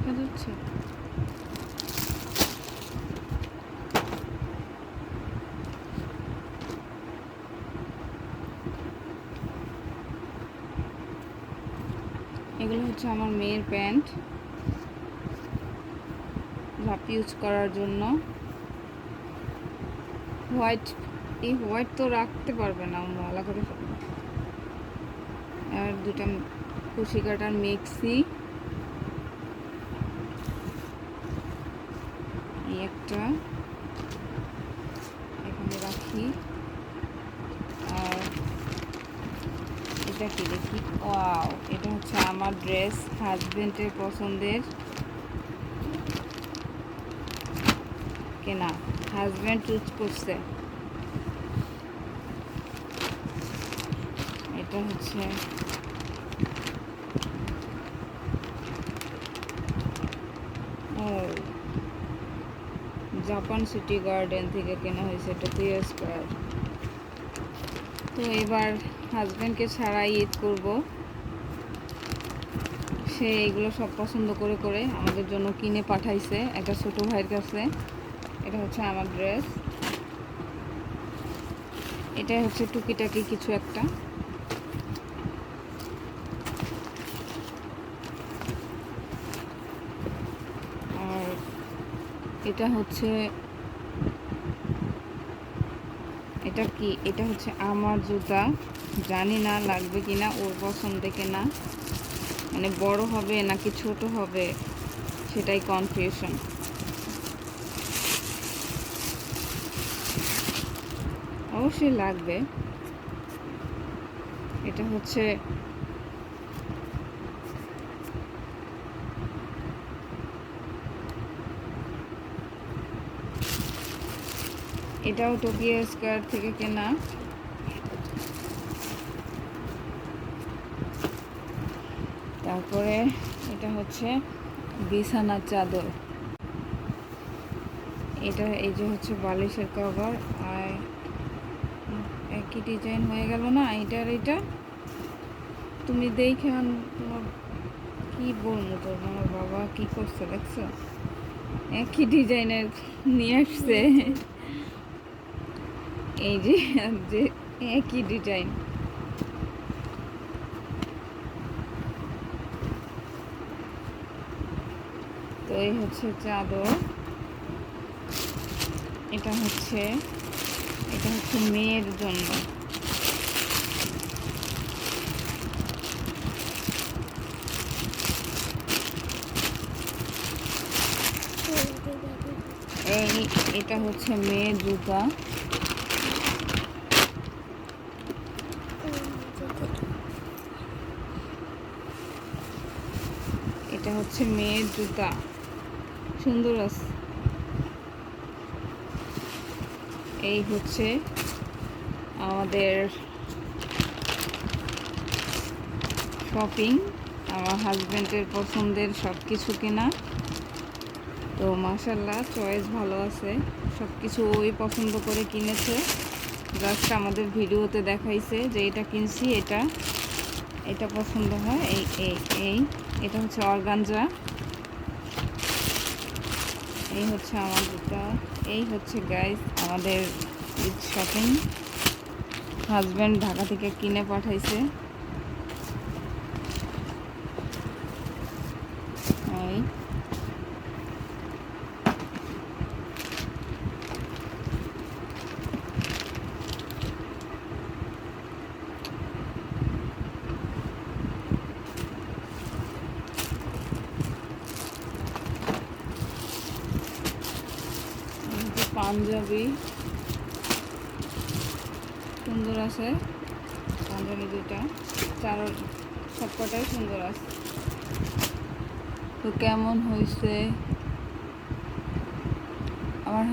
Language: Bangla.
দেখা যাচ্ছে? এগুলো হচ্ছে আমার মেয়ের প্যান্ট, ভাপ ইউজ করার জন্য। হোয়াইট, এই হোয়াইট তো রাখতে পারবে না, ময়লা করে ফেলবে। আর দুটা কুশি কাটার মিক্সি, এই একটা এখানে রাখি। আর এটা কি দেখি, ওয়াও, এটা হচ্ছে আমার ড্রেস, হাজবেন্ডের পছন্দের কেনা, হাজবেন্ড চুজ করছে। এটা হচ্ছে ও জাপান সিটি গার্ডেন থেকে কেনা হয়েছে, এটা 3 স্কয়ার। তো এবার হাজব্যান্ডকে ছাড়াই ঈদ করব। সে এগুলো সব পছন্দ করে করে আমাদের জন্য কিনে পাঠাইছে একটা ছোটো ভাইয়ের কাছে। এটা হচ্ছে আমার ড্রেস, এটা হচ্ছে টুকিটাকি কিছু একটা। আর এটা হচ্ছে, এটা কি, এটা হচ্ছে আমার জুতা, জানি না লাগবে কিনা, ওর পছন্দে কেনা, মানে বড় হবে নাকি ছোট হবে সেটাই কনফিউশন। অবশ্যই লাগবে। এটা হচ্ছে এটাও টোকিও স্কয়ার থেকে কেনা। তারপরে এটা হচ্ছে বিছানার চাদর, এটা এই যে হচ্ছে বালিশের কভার। আর একই ডিজাইন হয়ে গেল না এইটার, এইটা তুমি দেখে তোমার কি বলবো, তোর আমার বাবা কি করছে দেখছো, একই ডিজাইনের নিয়ে আসছে। এই যে যে একই ডিজাইন। তো এই হচ্ছে চাদর, এটা হচ্ছে মেয়ের জন্য। এটা হচ্ছে মেয়ের জুতা, এটা হচ্ছে মেয়ের জুতা, সুন্দর আছে। এই হচ্ছে আমাদের শপিং, আমার হাজব্যান্ডের পছন্দের সব কিছু কেনা। তো মাশাআল্লাহ চয়েস ভালো আছে, সব কিছু ওই পছন্দ করে কিনেছে। জাস্ট আমাদের ভিডিওতে দেখাইছে যে এটা কিনছি, এটা পছন্দ হয়। এই এই এই এটা হচ্ছে অর্গানজা। এই হচ্ছে আমার জুতা। এই হচ্ছে গাইস আমাদের ঈদ শপিং, হাজব্যান্ড ঢাকা থেকে কিনে পাঠাইছে। এই পাঞ্জাবি সুন্দর আছে, পাঞ্জাবি দুটা সবকটাই সুন্দর আছে। তো কেমন হয়েছে আমার